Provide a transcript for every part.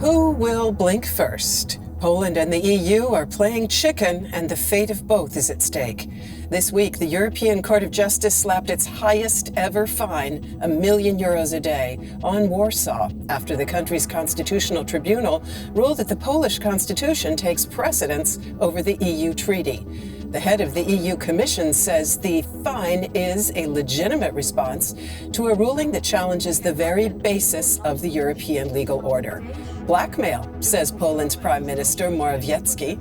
Who will blink first? Poland and the EU are playing chicken, and the fate of both is at stake. This week, the European Court of Justice slapped its highest ever fine, €1 million a day, on Warsaw after the country's Constitutional Tribunal ruled that the Polish constitution takes precedence over the EU treaty. The head of the EU Commission says the fine is a legitimate response to a ruling that challenges the very basis of the European legal order. Blackmail, says Poland's Prime Minister Morawiecki.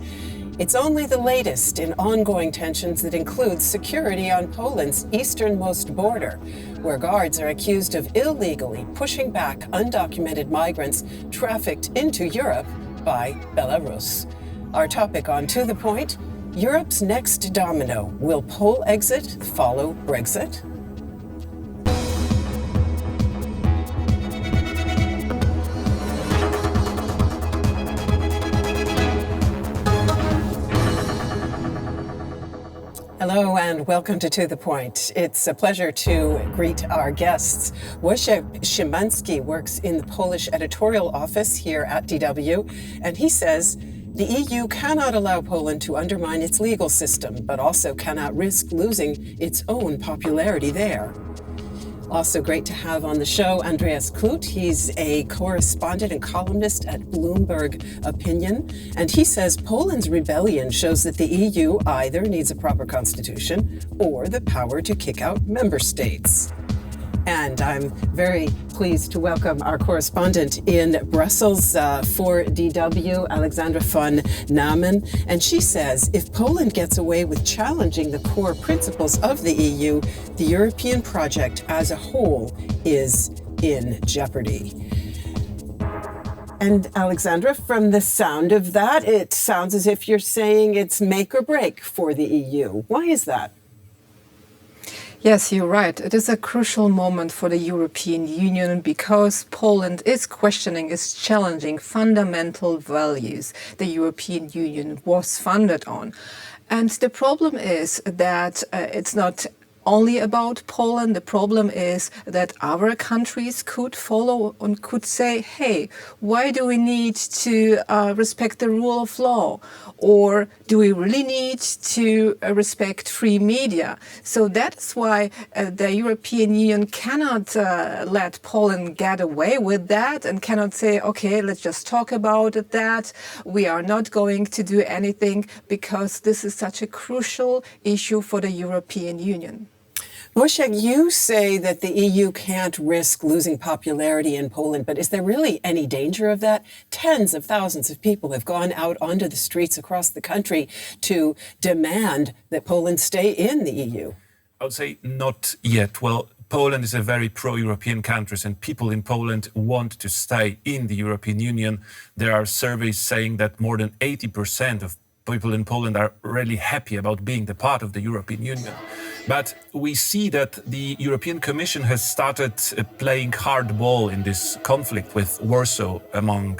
It's only the latest in ongoing tensions that include security on Poland's easternmost border, where guards are accused of illegally pushing back undocumented migrants trafficked into Europe by Belarus. Our topic on To The Point: Europe's next domino. Will Polexit follow Brexit? Hello and welcome to The Point. It's a pleasure to greet our guests. Wojciech Szymański works in the Polish editorial office here at DW, and he says the EU cannot allow Poland to undermine its legal system, but also cannot risk losing its own popularity there. Also great to have on the show Andreas Kluth. He's a correspondent and columnist at Bloomberg Opinion, and he says Poland's rebellion shows that the EU either needs a proper constitution or the power to kick out member states. And I'm very pleased to welcome our correspondent in Brussels for DW, Alexandra von Nahmen. And she says if Poland gets away with challenging the core principles of the EU, the European project as a whole is in jeopardy. And Alexandra, from the sound of that, it sounds as if you're saying it's make or break for the EU. Why is that? Yes, you're right. It is a crucial moment for the European Union because Poland is questioning, is challenging fundamental values the European Union was founded on. And the problem is that it's not only about Poland. The problem is that other countries could follow and could say, hey, why do we need to respect the rule of law? Or do we really need to respect free media? So that's why the European Union cannot let Poland get away with that and cannot say, okay, let's just talk about that. We are not going to do anything because this is such a crucial issue for the European Union. Wojciech, you say that the EU can't risk losing popularity in Poland, but is there really any danger of that? Tens of thousands of people have gone out onto the streets across the country to demand that Poland stay in the EU. I would say not yet. Well, Poland is a very pro-European country, and people in Poland want to stay in the European Union. There are surveys saying that more than 80% of people in Poland are really happy about being the part of the European Union. But we see that the European Commission has started playing hardball in this conflict with Warsaw among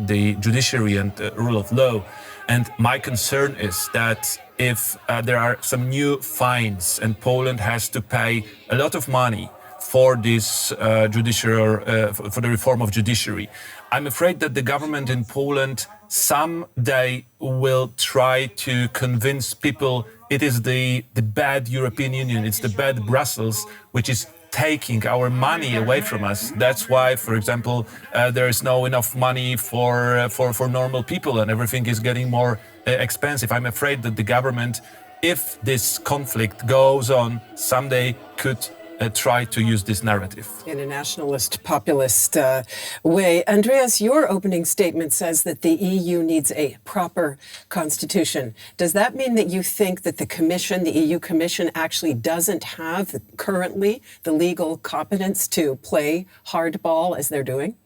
the judiciary and rule of law. And my concern is that if there are some new fines and Poland has to pay a lot of money for this for the reform of judiciary, I'm afraid that the government in Poland someday will try to convince people it is the bad European Union, it's the bad Brussels, which is taking our money away from us. That's why, for example, there is no enough money for normal people and everything is getting more expensive. I'm afraid that the government, if this conflict goes on, someday could try to use this narrative. In a nationalist, populist way. Andreas, your opening statement says that the EU needs a proper constitution. Does that mean that you think that the Commission, the EU Commission, actually doesn't have currently the legal competence to play hardball as they're doing?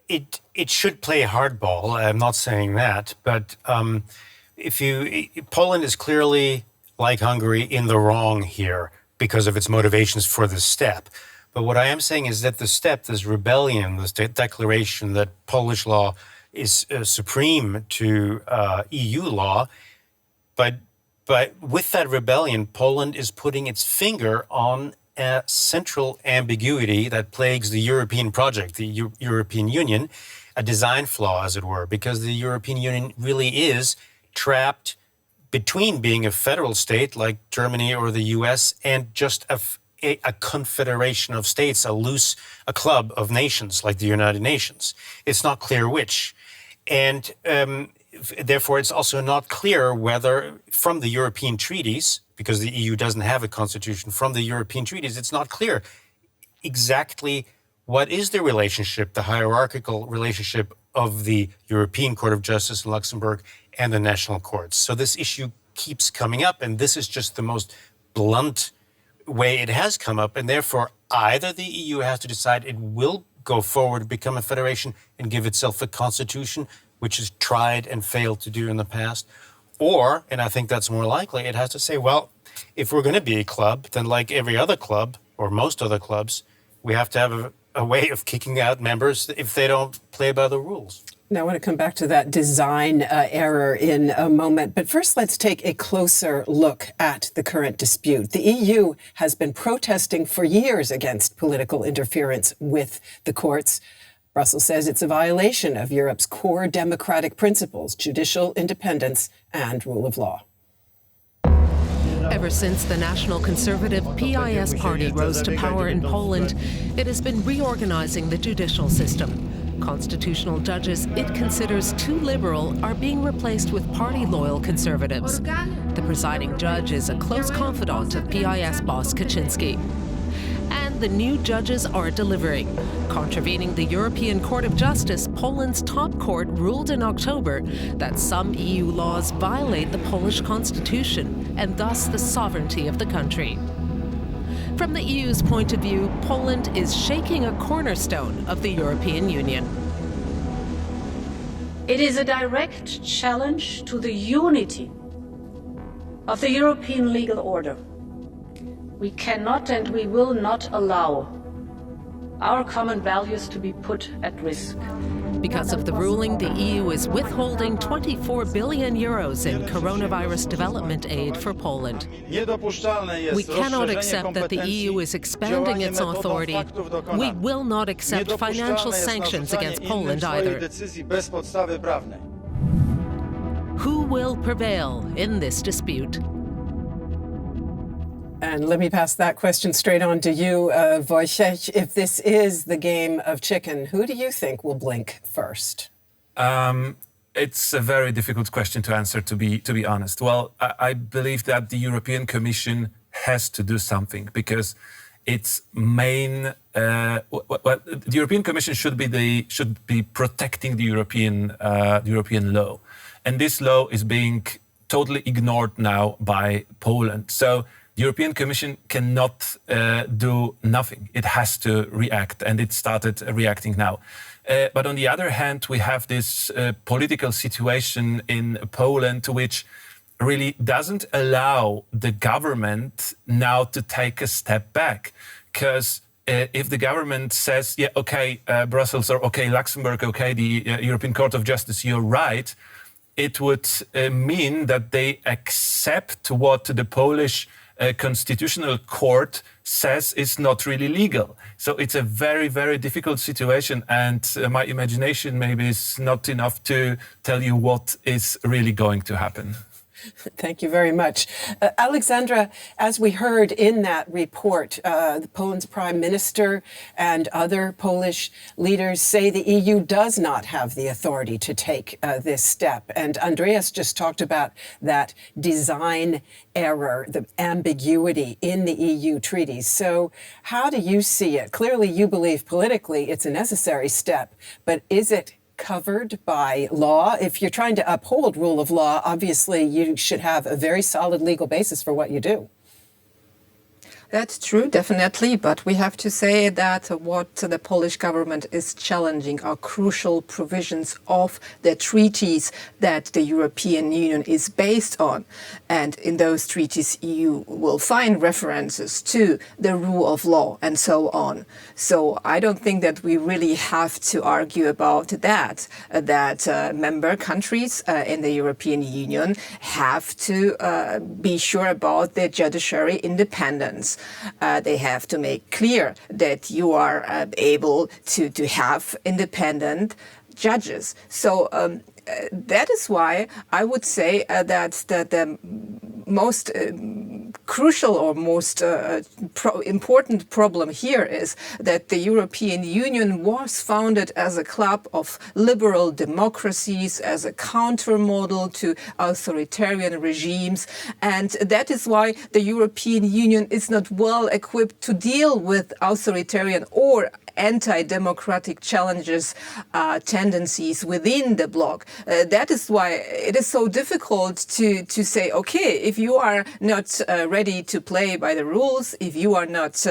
It should play hardball. I'm not saying that, but Poland is clearly, like Hungary, in the wrong here because of its motivations for this step. But what I am saying is that the step, this rebellion, this declaration that Polish law is supreme to EU law, but with that rebellion, Poland is putting its finger on a central ambiguity that plagues the European project, the European Union, a design flaw, as it were, because the European Union really is trapped between being a federal state like Germany or the US and just a confederation of states, a club of nations like the United Nations. It's not clear which. And therefore, it's also not clear whether from the European treaties, because the EU doesn't have a constitution, from the European treaties, it's not clear exactly what is the relationship, the hierarchical relationship of the European Court of Justice in Luxembourg and the national courts. So this issue keeps coming up, and this is just the most blunt way it has come up. And therefore, either the EU has to decide it will go forward, become a federation, and give itself a constitution, which is tried and failed to do in the past. Or, and I think that's more likely, it has to say, well, if we're going to be a club, then like every other club, or most other clubs, we have to have a way of kicking out members if they don't play by the rules. Now, I want to come back to that design error in a moment. But first, let's take a closer look at the current dispute. The EU has been protesting for years against political interference with the courts. Brussels says it's a violation of Europe's core democratic principles, judicial independence and rule of law. Ever since the National Conservative PIS party rose to power in Poland, it has been reorganizing the judicial system. Constitutional judges it considers too liberal are being replaced with party-loyal conservatives. The presiding judge is a close confidant of PIS boss Kaczynski. And the new judges are delivering. Contravening the European Court of Justice, Poland's top court ruled in October that some EU laws violate the Polish constitution and thus the sovereignty of the country. From the EU's point of view, Poland is shaking a cornerstone of the European Union. It is a direct challenge to the unity of the European legal order. We cannot and we will not allow our common values to be put at risk. Because of the ruling, the EU is withholding 24 billion euros in coronavirus development aid for Poland. We cannot accept that the EU is expanding its authority. We will not accept financial sanctions against Poland either. Who will prevail in this dispute? And let me pass that question straight on to you, Wojciech. If this is the game of chicken, who do you think will blink first? It's a very difficult question to answer, to be honest. Well, I believe that the European Commission has to do something because its main the European Commission should be protecting the European law, and this law is being totally ignored now by Poland. So the European Commission cannot do nothing. It has to react, and it started reacting now. But on the other hand, we have this political situation in Poland which really doesn't allow the government now to take a step back. Because if the government says, yeah, okay, Brussels, or okay, Luxembourg, okay, the European Court of Justice, you're right, it would mean that they accept what the Polish Constitutional Court says is not really legal. So it's a very, very difficult situation, and my imagination maybe is not enough to tell you what is really going to happen. Thank you very much. Alexandra, as we heard in that report, Poland's prime minister and other Polish leaders say the EU does not have the authority to take this step. And Andreas just talked about that design error, the ambiguity in the EU treaties. So how do you see it? Clearly, you believe politically it's a necessary step, but is it covered by law? If you're trying to uphold rule of law, obviously you should have a very solid legal basis for what you do. That's true, definitely, but we have to say that what the Polish government is challenging are crucial provisions of the treaties that the European Union is based on. And in those treaties, you will find references to the rule of law and so on. So I don't think that we really have to argue about that, member countries in the European Union have to be sure about their judiciary independence. They have to make clear that you are able to have independent judges. So that is why I would say that the most crucial or most important problem here is that the European Union was founded as a club of liberal democracies, as a countermodel to authoritarian regimes. And that is why the European Union is not well equipped to deal with authoritarian or anti-democratic challenges, tendencies within the bloc. That is why it is so difficult to say, okay, if you are not ready to play by the rules, if you are not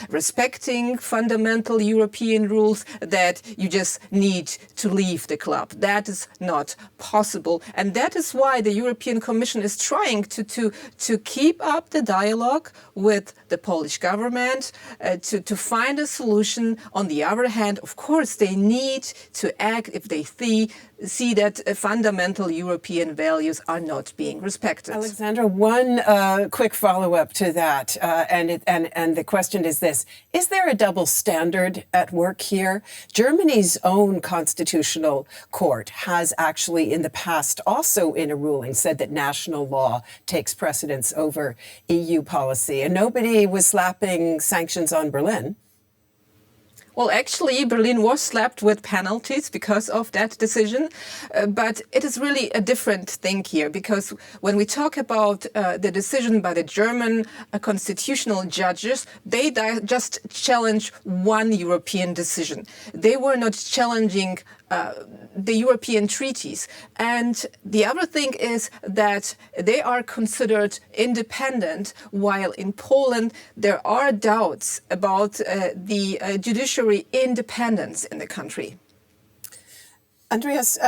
respecting fundamental European rules, that you just need to leave the club. That is not possible. And that is why the European Commission is trying to keep up the dialogue with the Polish government, to find a solution. On the other hand, of course, they need to act if they see that fundamental European values are not being respected. Alexandra, one quick follow-up to that, and the question is this: is there a double standard at work here? Germany's own constitutional court has actually, in the past, also in a ruling, said that national law takes precedence over EU policy, and nobody was slapping sanctions on Berlin. Well, actually, Berlin was slapped with penalties because of that decision. But it is really a different thing here, because when we talk about the decision by the German constitutional judges, they just challenge one European decision. They were not challenging the European treaties. And the other thing is that they are considered independent, while in Poland there are doubts about the judiciary independence in the country. Andreas,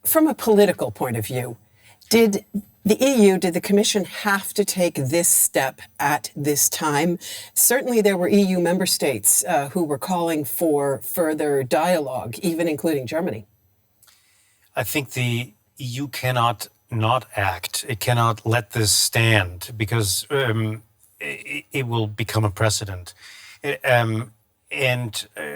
from a political point of view, did the Commission have to take this step at this time? Certainly there were EU member states who were calling for further dialogue, even including Germany. I think the EU cannot not act. It cannot let this stand, because it will become a precedent.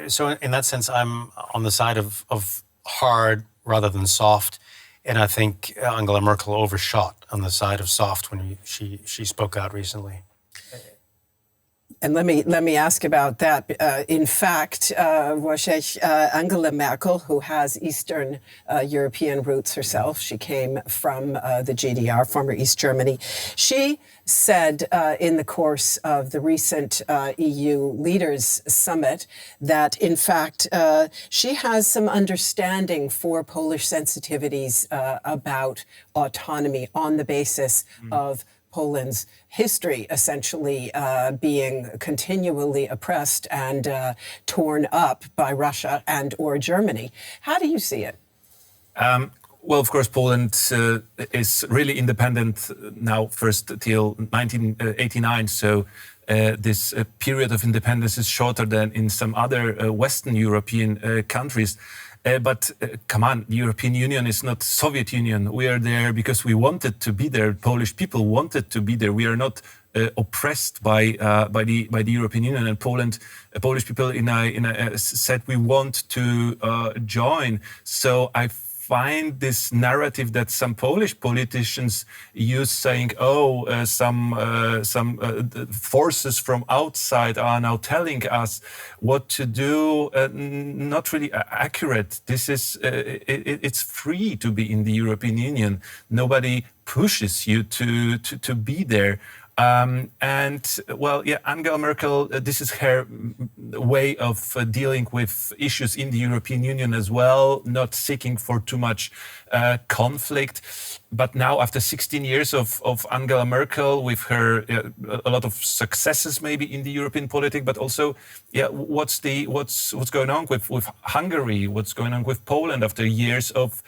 So in that sense, I'm on the side of hard rather than soft. And I think Angela Merkel overshot on the side of soft when she spoke out recently. And let me ask about that. In fact, Wojciech, Angela Merkel, who has Eastern European roots herself, she came from the GDR, former East Germany. She said in the course of the recent EU leaders summit that, in fact, she has some understanding for Polish sensitivities about autonomy on the basis of Poland's history, essentially being continually oppressed and torn up by Russia and or Germany. How do you see it? Well, of course, Poland is really independent now, first till 1989. So this period of independence is shorter than in some other Western European countries. But come on, the European Union is not Soviet Union. We are there because we wanted to be there. Polish people wanted to be there. We are not oppressed by the European Union. And Polish people said we want to join. So I find this narrative that some Polish politicians use, saying, some forces from outside are now telling us what to do, not really accurate. This is, it's free to be in the European Union. Nobody pushes you to be there. Angela Merkel, this is her way of dealing with issues in the European Union as well, not seeking for too much conflict. But now, after 16 years of Angela Merkel, with her a lot of successes maybe in the European politics, but also, what's going on with Hungary? What's going on with Poland after years of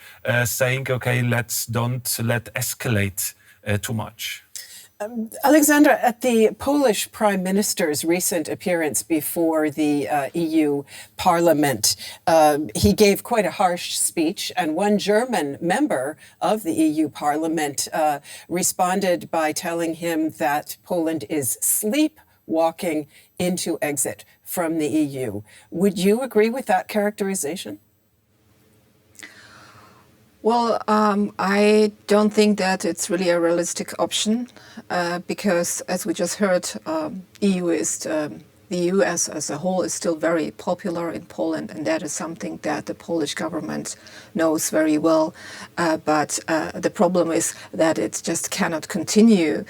saying, okay, don't let escalate too much? Alexandra, at the Polish Prime Minister's recent appearance before the EU Parliament, he gave quite a harsh speech, and one German member of the EU Parliament responded by telling him that Poland is sleepwalking walking into exit from the EU. Would you agree with that characterization? Well, I don't think that it's really a realistic option because, as we just heard, the EU as a whole is still very popular in Poland, and that is something that the Polish government knows very well. But the problem is that it just cannot continue.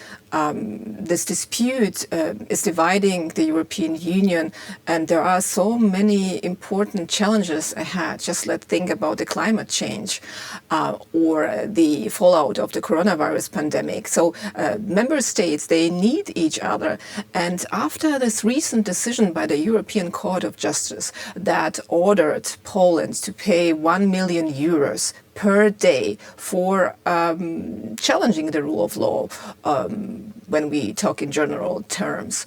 This dispute is dividing the European Union, and there are so many important challenges ahead. Just let's think about the climate change or the fallout of the coronavirus pandemic. So member states, they need each other. And after this recent decision by the European Court of Justice that ordered Poland to pay 1 million euros per day for challenging the rule of law when we talk in general terms.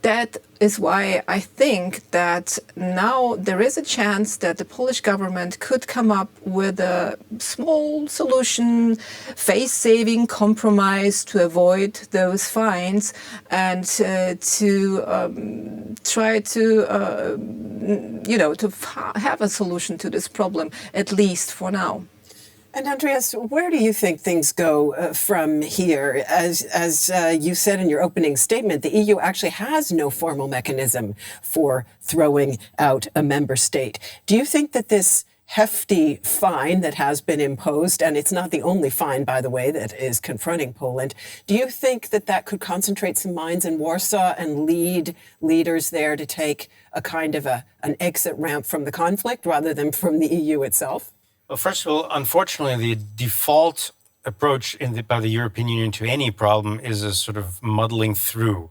That is why I think that now there is a chance that the Polish government could come up with a small solution, face-saving compromise to avoid those fines and to try to, have a solution to this problem, at least for now. And Andreas, where do you think things go from here? As you said in your opening statement, the EU actually has no formal mechanism for throwing out a member state. Do you think that this hefty fine that has been imposed, and it's not the only fine, by the way, that is confronting Poland, do you think that that could concentrate some minds in Warsaw and lead leaders there to take a kind of an exit ramp from the conflict rather than from the EU itself? Well, first of all, unfortunately, the default approach by the European Union to any problem is a sort of muddling through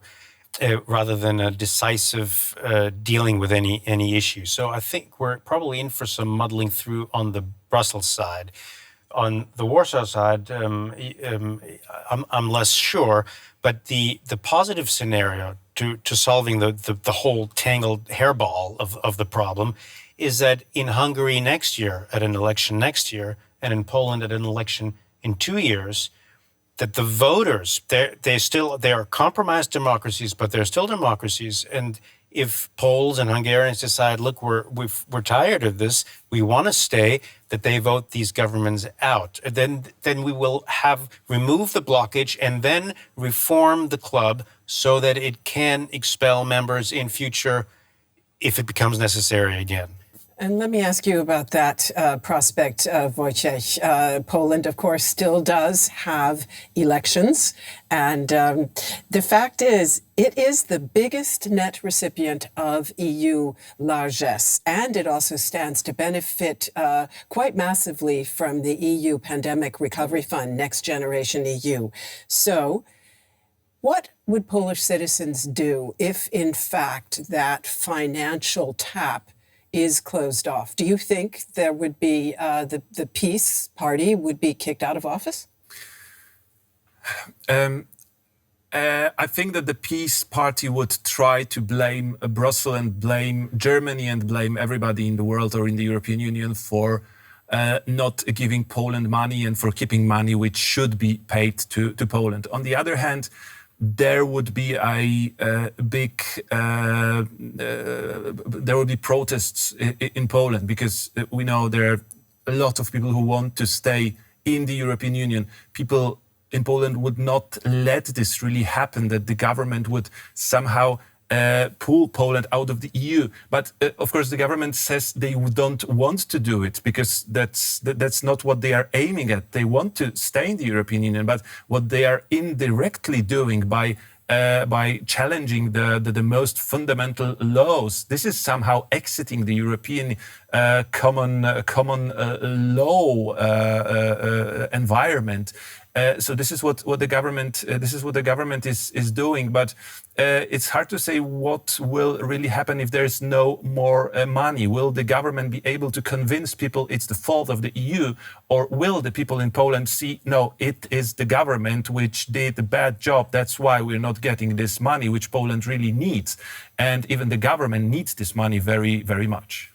rather than a decisive dealing with any issue. So I think we're probably in for some muddling through on the Brussels side. On the Warsaw side, I'm less sure, but the positive scenario to solving the whole tangled hairball of the problem is that in Hungary next year, at an election next year, and in Poland at an election in 2 years, that the voters, they are compromised democracies, but they're still democracies. And if Poles and Hungarians decide, look, we're tired of this, we want to stay, that they vote these governments out. Then we will remove the blockage and then reform the club so that it can expel members in future if it becomes necessary again. And let me ask you about that prospect, Wojciech. Poland, of course, still does have elections. And the fact is, it is the biggest net recipient of EU largesse. And it also stands to benefit quite massively from the EU Pandemic Recovery Fund, Next Generation EU. So what would Polish citizens do if, in fact, that financial tap is closed off? Do you think there would be the Peace Party would be kicked out of office? I think that the Peace Party would try to blame Brussels and blame Germany and blame everybody in the world or in the European Union for not giving Poland money and for keeping money which should be paid to Poland. On the other hand, there would be there would be protests in Poland because we know there are a lot of people who want to stay in the European Union. People in Poland would not let this really happen, that the government would somehow pull Poland out of the EU. But of course, the government says they don't want to do it because that's not what they are aiming at. They want to stay in the European Union, but what they are indirectly doing by challenging the most fundamental laws, this is somehow exiting the European common law environment. So this is what the government is doing, but it's hard to say what will really happen if there is no more money. Will the government be able to convince people it's the fault of the EU, or will the people in Poland see, no, it is the government which did a bad job, that's why we're not getting this money which Poland really needs, and even the government needs this money very, very much.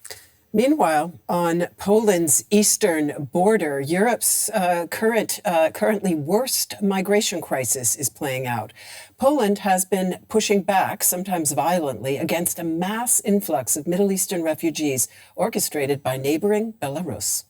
Meanwhile, on Poland's eastern border, Europe's currently worst migration crisis is playing out. Poland has been pushing back, sometimes violently, against a mass influx of Middle Eastern refugees orchestrated by neighboring Belarus.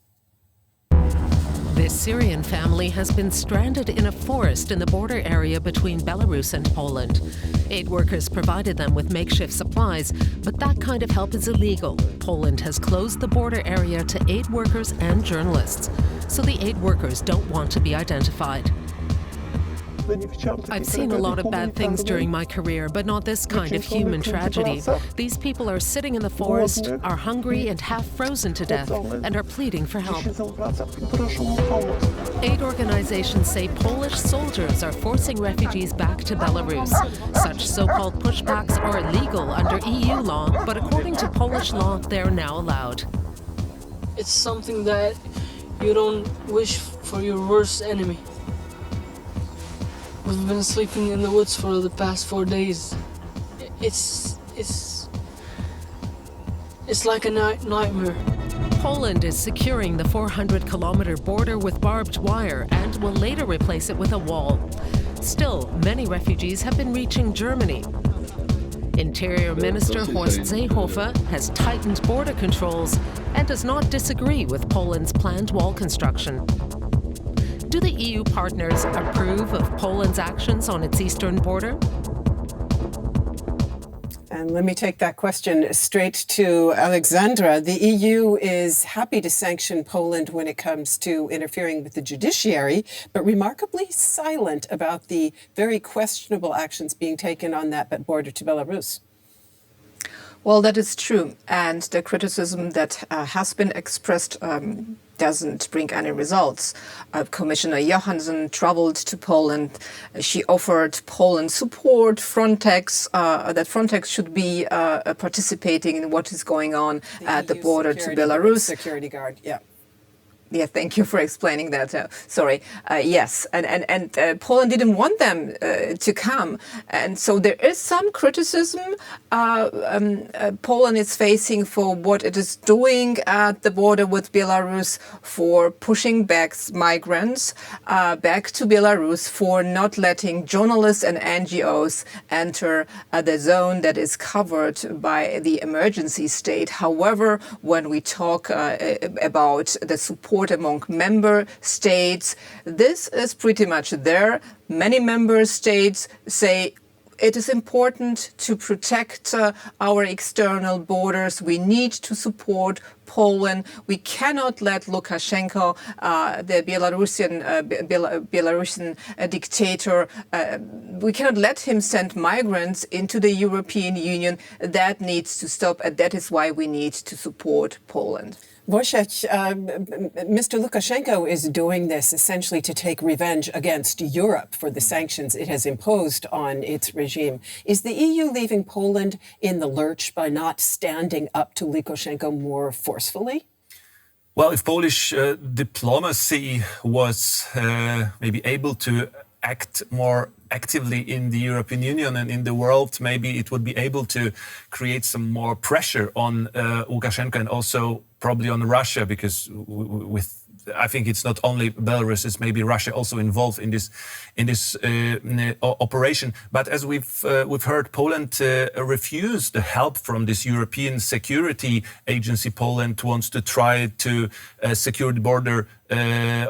This Syrian family has been stranded in a forest in the border area between Belarus and Poland. Aid workers provided them with makeshift supplies, but that kind of help is illegal. Poland has closed the border area to aid workers and journalists, so the aid workers don't want to be identified. I've seen a lot of bad things during my career, but not this kind of human tragedy. These people are sitting in the forest, are hungry and half frozen to death, and are pleading for help. Aid organizations say Polish soldiers are forcing refugees back to Belarus. Such so-called pushbacks are illegal under EU law, but according to Polish law, they're now allowed. It's something that you don't wish for your worst enemy. We've been sleeping in the woods for the past 4 days. It's like a nightmare. Poland is securing the 400-kilometer border with barbed wire and will later replace it with a wall. Still, many refugees have been reaching Germany. Interior Minister Horst Seehofer has tightened border controls and does not disagree with Poland's planned wall construction. Do the EU partners approve of Poland's actions on its eastern border? And let me take that question straight to Alexandra. The EU is happy to sanction Poland when it comes to interfering with the judiciary, but remarkably silent about the very questionable actions being taken on that border to Belarus. Well, that is true. And the criticism that has been expressed doesn't bring any results. Commissioner Johansson traveled to Poland. She offered Poland support, Frontex, that Frontex should be participating in what is going on at the border to Belarus. Security guard, yeah. Yeah, thank you for explaining that. Yes, and Poland didn't want them to come, and so there is some criticism Poland is facing for what it is doing at the border with Belarus, for pushing back migrants back to Belarus, for not letting journalists and NGOs enter the zone that is covered by the emergency state. However, when we talk about the support among member states, this is pretty much there. Many member states say it is important to protect our external borders. We need to support Poland. We cannot let Lukashenko, the Belarusian dictator, we cannot let him send migrants into the European Union. That needs to stop, and that is why we need to support Poland. Wojciech, Mr. Lukashenko is doing this essentially to take revenge against Europe for the sanctions it has imposed on its regime. Is the EU leaving Poland in the lurch by not standing up to Lukashenko more forcefully? Well, if Polish diplomacy was maybe able to act more actively in the European Union and in the world, maybe it would be able to create some more pressure on Lukashenko and also probably on Russia, because I think it's not only Belarus, it's maybe Russia also involved in this operation. But as we've heard, Poland refused the help from this European Security Agency. Poland wants to try to secure the border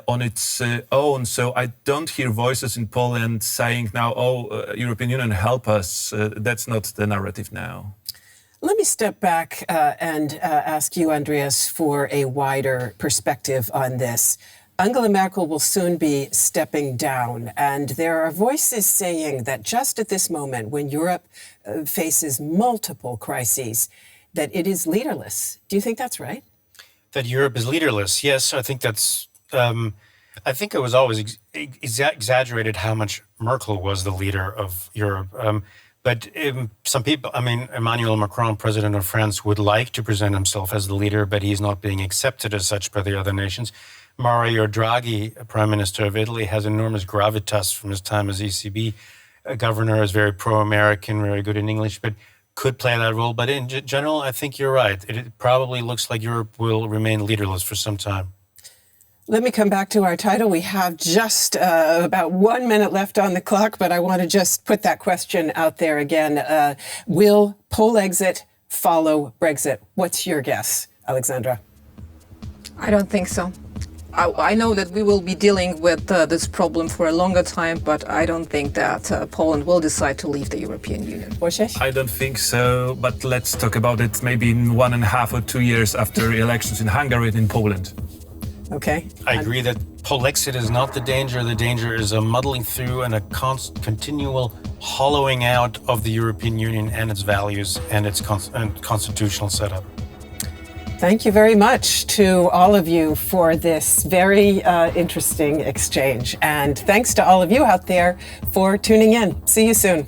on its own. So I don't hear voices in Poland saying now, European Union, help us. That's not the narrative now. Let me step back and ask you, Andreas, for a wider perspective on this. Angela Merkel will soon be stepping down, and there are voices saying that just at this moment, when Europe faces multiple crises, that it is leaderless. Do you think that's right? That Europe is leaderless? Yes, I think that's... I think it was always exaggerated how much Merkel was the leader of Europe. But some people, Emmanuel Macron, president of France, would like to present himself as the leader, but he's not being accepted as such by the other nations. Mario Draghi, prime minister of Italy, has enormous gravitas from his time as ECB governor, is very pro-American, very good in English. But could play that role. But in general, I think you're right. It probably looks like Europe will remain leaderless for some time. Let me come back to our title. We have just about 1 minute left on the clock, but I want to just put that question out there again. Will Polexit follow Brexit? What's your guess, Alexandra? I don't think so. I know that we will be dealing with this problem for a longer time, but I don't think that Poland will decide to leave the European Union. Wojciech? I don't think so, but let's talk about it maybe in 1.5 or 2 years after elections in Hungary and in Poland. Okay. I agree that Polexit is not the danger. The danger is a muddling through and a continual hollowing out of the European Union and its values and its constitutional setup. Thank you very much to all of you for this very interesting exchange. And thanks to all of you out there for tuning in. See you soon.